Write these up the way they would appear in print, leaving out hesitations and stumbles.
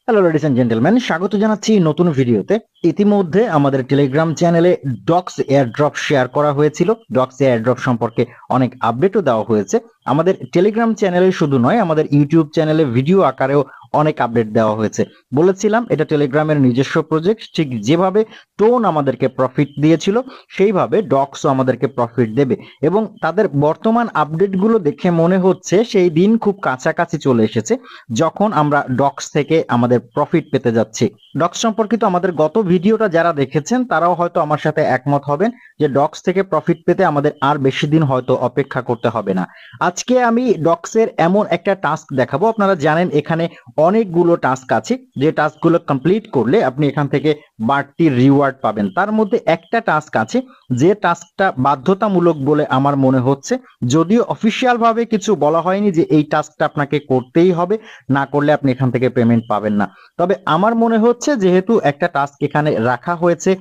Hello ladies and gentleman, স্বাগত জানাচ্ছি নতুন ভিডিওতে। ইতিমধ্যে আমাদের টেলিগ্রাম চ্যানেলে ডক্স এয়ারড্রপ শেয়ার করা হয়েছিল। ডক্স এয়ারড্রপ সম্পর্কে অনেক আপডেটও দেওয়া হয়েছে। আমাদের টেলিগ্রাম চ্যানেলে শুধু নয়, আমাদের ইউটিউব চ্যানেলে ভিডিও আকারেও অনেক আপডেট দেওয়া হয়েছে। বলেছিলাম এটা টেলিগ্রামের নিজস্ব প্রজেক্ট, ঠিক যেভাবে টোন আমাদেরকে প্রফিট দিয়েছিল সেইভাবে ডক্সও আমাদেরকে প্রফিট দেবে, এবং তাদের বর্তমান আপডেটগুলো দেখে মনে হচ্ছে সেই দিন খুব কাছাকাছি চলে এসেছে যখন আমরা ডক্স থেকে আমাদের প্রফিট পেতে যাচ্ছি। ডক্স সম্পর্কিত আমাদের গত ভিডিওটা যারা দেখেছেন তারাও হয়তো আমার সাথে একমত হবেন যে ডক্স থেকে প্রফিট পেতে আমাদের আর বেশি দিন হয়তো অপেক্ষা করতে হবে না। আজকে আমি ডক্সের এমন একটা টাস্ক দেখাবো। আপনারা জানেন এখানে অনেকগুলো টাস্ক আছে, যে টাস্কগুলো কমপ্লিট করলে আপনি এখান থেকে বাড়তি রিওয়ার্ড পাবেন। তার মধ্যে একটা টাস্ক আছে যে টাস্কটা বাধ্যতামূলক বলে আমার মনে হচ্ছে, যদিও অফিসিয়াল ভাবে কিছু বলা হয়নি যে এই টাস্কটা আপনাকে করতেই হবে, না করলে আপনি এখান থেকে পেমেন্ট পাবেন না। তবে আমার মনে হচ্ছে যেহেতু একটা টাস্ক এখানে রাখা হয়েছে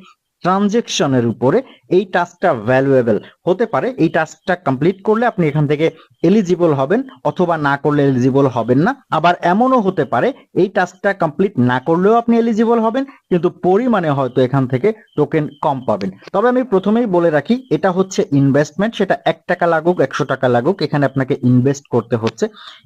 ট্রানজেকশনের উপরে, এই টাস্কটা ভ্যালুয়েবল হতে পারে। এই টাস্কটা কমপ্লিট করলে আপনি এখান থেকে এলিজিবল হবেন, অথবা না করলে এলিজিবল হবেন না। আবার এমনও হতে পারে এই টাস্কটা কমপ্লিট না করলেও আপনি এলিজিবল হবেন, কিন্তু পরিমাণে হয়তো এখান থেকে টোকেন কম পাবেন। তবে আমি প্রথমেই বলে রাখি, এটা হচ্ছে ইনভেস্টমেন্ট। সেটা 1 টাকা লাগুক 100 টাকা লাগুক, এখানে আপনাকে ইনভেস্ট করতে হচ্ছে।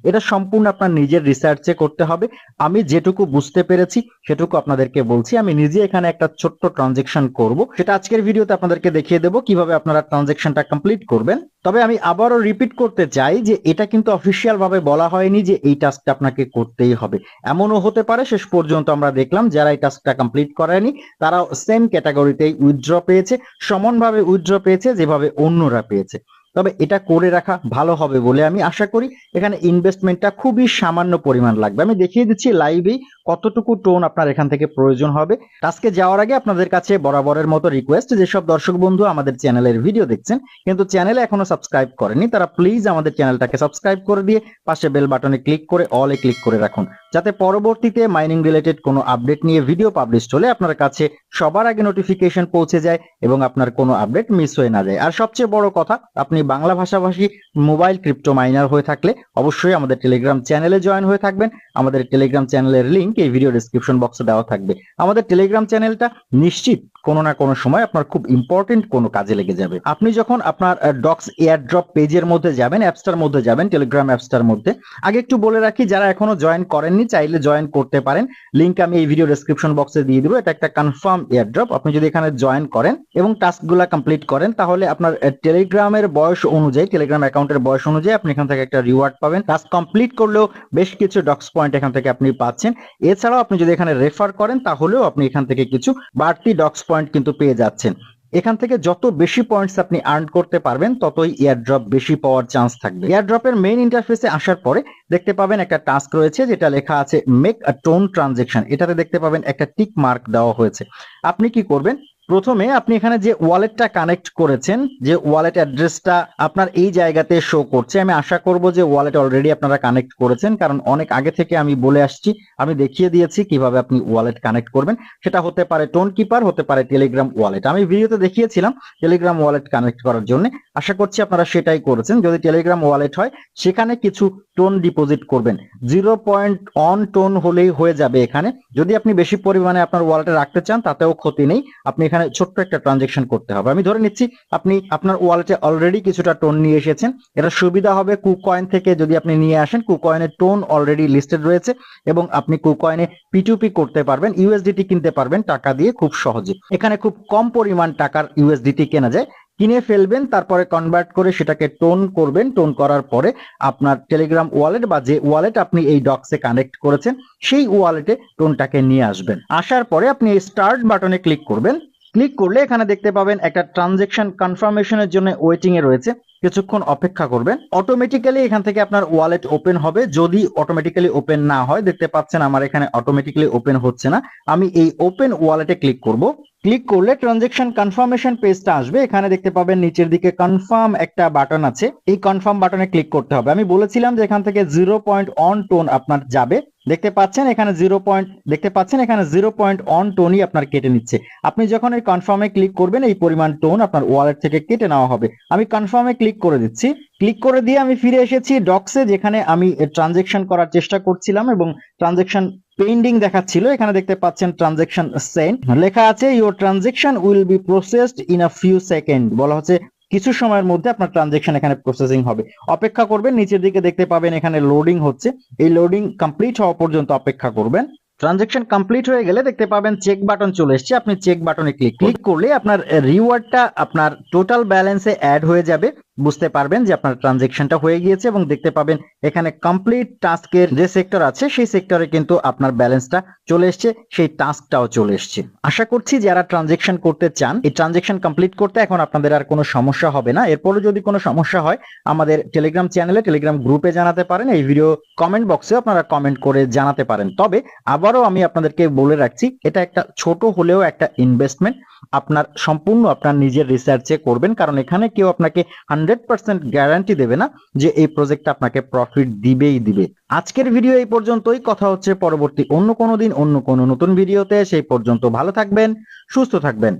এটা সম্পূর্ণ আপনার নিজের রিসার্চে করতে হবে। আমি যেটুকু বুঝতে পেরেছি সেটুকু আপনাদেরকে বলছি। আমি নিজে এখানে একটা ছোট্ট ট্রানজেকশন করব, সেটা আজকের ভিডিওতে আপনাদেরকে দেখিয়ে দেবো কিভাবে আপনারা ট্রানজেকশনটা কমপ্লিট করবেন। তবে আমি আবারও রিপিট করতে চাই যে এটা কিন্তু অফিসিয়াল ভাবে বলা হয়নি যে এই টাস্কটা আপনাকে করতেই হবে। এমনও হতে পারে শেষ পর্যন্ত আমরা দেখলাম যারা এই টাস্কটা কমপ্লিট করেনি তারাও সেম ক্যাটাগরিতেই উইথড্র পেয়েছে, সমানভাবে উইথড্র পেয়েছে যেভাবে অন্যরা পেয়েছে। তবে এটা করে রাখা ভালো হবে বলে আমি আশা করি। এখানে ইনভেস্টমেন্টটা খুবই সামান্য পরিমাণ লাগবে। আমি দেখিয়ে দিচ্ছি লাইভেই কতটুকু টোন আপনার এখান থেকে প্রয়োজন হবে। টাস্কে যাওয়ার আগে আপনাদের কাছে বরাবরের মতো রিকোয়েস্ট, যেসব দর্শক বন্ধু আমাদের চ্যানেলের ভিডিও দেখছেন কিন্তু চ্যানেলে এখনো সাবস্ক্রাইব করেনি, তারা প্লিজ আমাদের চ্যানেলটাকে সাবস্ক্রাইব করে দিয়ে পাশে বেল বাটনে ক্লিক করে অলে ক্লিক করে রাখুন, যাতে পরবর্তীতে মাইনিং রিলেটেড কোনো আপডেট নিয়ে ভিডিও পাবলিশ হলে আপনার কাছে সবার আগে নোটিফিকেশন পৌঁছে যায় এবং আপনার কোনো আপডেট মিস হয়ে না যায়। আর সবচেয়ে বড় কথা, আপনি বাংলা ভাষাভাষী মোবাইল ক্রিপ্টো মাইনার হয়ে থাকলে অবশ্যই আমাদের টেলিগ্রাম চ্যানেলে জয়েন হয়ে থাকবেন। আমাদের টেলিগ্রাম চ্যানেলের লিংক এই ভিডিও ডেসক্রিপশন বক্সে দেওয়া থাকবে। আমাদের টেলিগ্রাম চ্যানেলটা নিশ্চিত কোনো না কোনো সময় আপনার খুব ইম্পর্টেন্ট কোনো কাজে লেগে যাবে। আপনি যখন আপনার ডক্স এয়ারড্রপ পেজের মধ্যে যাবেন, অ্যাপসটার মধ্যে যাবেন, টেলিগ্রাম অ্যাপসটার মধ্যে, আগে একটু বলে রাখি যারা এখনো জয়েন করেননি চাইলে জয়েন করতে পারেন। লিংক আমি এই ভিডিও ডেসক্রিপশন বক্সে দিয়ে দিব। এটা একটা কনফার্ম এয়ারড্রপ। আপনি যদি এখানে জয়েন করেন এবং টাস্কগুলো কমপ্লিট করেন তাহলে আপনার টেলিগ্রামের বয়স অনুযায়ী, টেলিগ্রাম অ্যাকাউন্টের বয়স অনুযায়ী আপনি এখান থেকে একটা রিওয়ার্ড পাবেন। টাস্ক কমপ্লিট করলেও বেশ কিছু ডক্স পয়েন্ট এখান থেকে আপনি পাচ্ছেন। এছাড়াও আপনি যদি এখানে রেফার করেন তাহলেও আপনি এখান থেকে কিছু বাড়তি ডক্স পয়েন্ট কিন্তু পেয়ে যাচ্ছেন। এখান থেকে যত বেশি পয়েন্টস আপনি আর্ন করতে পারবেন ততই এয়ারড্রপ বেশি পাওয়ার চান্স থাকবে। এয়ারড্রপের মেইন ইন্টারফেসে আসার পরে দেখতে পাবেন একটা টাস্ক রয়েছে যেটা লেখা আছে মেক আ টোন ট্রানজেকশন। এটাতে দেখতে পাবেন একটা টিক মার্ক দেওয়া হয়েছে। আপনি কি করবেন, প্রথমে আপনি এখানে যে ওয়ালেটটা কানেক্ট করেছেন, যে ওয়ালেট অ্যাড্রেসটা আপনার এই জায়গাতে শো করছে, আমি আশা করব যে ওয়ালেট অলরেডি আপনারা কানেক্ট করেছেন, কারণ অনেক আগে থেকে আমি বলে আসছি, আমি দেখিয়ে দিয়েছি কিভাবে আপনি ওয়ালেট কানেক্ট করবেন। সেটা হতে পারে টোন কিপার, হতে পারে টেলিগ্রাম ওয়ালেট। আমি ভিডিওতে দেখিয়েছিলাম টেলিগ্রাম ওয়ালেট কানেক্ট করার জন্য। আশা করছি আপনারা সেটাই করেছেন। যদি টেলিগ্রাম ওয়ালেট হয় সেখানে কিছু টোন ডিপোজিট করবেন। 0.1 টোন হলেই হয়ে যাবে এখানে। যদি আপনি বেশি পরিমাণে আপনার ওয়ালেটে রাখতে চান তাতেও ক্ষতি নেই, আপনি এখানে ছোট্ট একটা ট্রানজেকশন করতে হবে। আমি ধরে নিচ্ছি আপনি আপনার ওয়ালেটে অলরেডি কিছুটা টোন নিয়ে এসেছেন। এটা সুবিধা হবে কুকয়েন থেকে যদি আপনি নিয়ে আসেন। কুকয়েনের টোন অলরেডি লিস্টেড রয়েছে এবং আপনি কুকয়েনে P2P করতে পারবেন, ইউএসডিটি কিনতে পারবেন টাকা দিয়ে খুব সহজে। এখানে খুব কম পরিমাণ টাকার ইউএসডিটি কেনা যায়। কিনে ফেলবেন, তারপরে কনভার্ট করে সেটাকে টোন করবেন। টোন করার পরে আপনার টেলিগ্রাম ওয়ালেট বা যে ওয়ালেট আপনি এই ডক্সে কানেক্ট করেছেন সেই ওয়ালেটে টোনটাকে নিয়ে আসবেন। আসার পরে আপনি এই স্টার্ট বাটনে ক্লিক করবেন। ক্লিক করলে এখানে দেখতে পাবেন একটা ট্রানজেকশন কনফার্মেশনের জন্য ওয়েটিং এ রয়েছে। কিছুক্ষণ অপেক্ষা করবেন, অটোমেটিক্যালি এখান থেকে আপনার ওয়ালেট ওপেন হবে। যদি অটোমেটিক্যালি ওপেন না হয়, দেখতে পাচ্ছেন আমার এখানে অটোমেটিক্যালি ওপেন হচ্ছে না, আমি এই ওপেন ওয়ালেটে ক্লিক করব। ক্লিক করলে ট্রানজেকশন কনফার্মেশন পেজটা আসবে। এখানে দেখতে পাবেন নিচের দিকে কনফার্ম একটা বাটন আছে, এই কনফার্ম বাটনে ক্লিক করতে হবে। আমি বলেছিলাম যে এখান থেকে 0.1 টোন আপনার যাবে। দেখতে পাচ্ছেন এখানে 0.1 টোনই আপনার কেটে নিচ্ছে। আপনি যখন এই কনফার্মে ক্লিক করবেন এই পরিমাণ টোন আপনার ওয়ালেট থেকে কেটে নেওয়া হবে। আমি কনফার্মে ক্লিক করে দিচ্ছি। ক্লিক করে দিয়ে আমি ফিরে এসেছি ডক্সে, যেখানে আমি ট্রানজেকশন করার চেষ্টা করছিলাম এবং ট্রানজেকশন পেন্ডিং দেখাচ্ছিল, এখানে দেখতে পাচ্ছেন ট্রানজেকশন সেন্ড লেখা আছে, your transaction will be processed in a few second. বলা হচ্ছে কিছু সময়ের মধ্যে আপনার ট্রানজেকশন এখানে প্রসেসিং হবে, অপেক্ষা করবেন। নিচের দিকে দেখতে পাবেন এখানে লোডিং হচ্ছে, এই লোডিং কমপ্লিট হওয়া পর্যন্ত অপেক্ষা করবেন। ট্রানজেকশন কমপ্লিট হয়ে গেলে দেখতে পাবেন চেক বাটন চলে এসেছে, আপনি চেক বাটনে ক্লিক করলে আপনার রিওয়ার্ডটা আপনার টোটাল ব্যালেন্সে অ্যাড হয়ে যাবে। বুঝতে পারবেন যে আপনার ট্রানজেকশনটা হয়ে গিয়েছে এবং দেখতে পাবেন এখানে কমপ্লিট টাস্কের যে সেক্টর আছে সেই সেক্টরে কিন্তু আপনার ব্যালেন্সটা চলে এসেছে, সেই টাস্কটাও চলে এসেছে। আশা করছি যারা ট্রানজেকশন করতে চান এই ট্রানজেকশন কমপ্লিট করতে এখন আপনাদের আর কোনো সমস্যা হবে না। এরপরে যদি কোনো সমস্যা হয় আমাদের টেলিগ্রাম চ্যানেলে টেলিগ্রাম গ্রুপে জানাতে পারেন, এই ভিডিও কমেন্ট বক্সে আপনারা কমেন্ট করে জানাতে পারেন। তবে আবারও আমি আপনাদেরকে বলে রাখছি, এটা একটা ছোট হলেও একটা ইনভেস্টমেন্ট, আপনার সম্পূর্ণ আপনার নিজের রিসার্চে করবেন, কারণ এখানে কেউ আপনাকে 100% গ্যারান্টি দেবে না যে এই প্রজেক্টটা আপনাকে প্রফিট দিবেই দিবে। আজকের ভিডিও এই পর্যন্তই, কথা হচ্ছে পরবর্তী অন্য কোনো দিন অন্য কোনো নতুন ভিডিওতে। সেই পর্যন্ত ভালো থাকবেন, সুস্থ থাকবেন।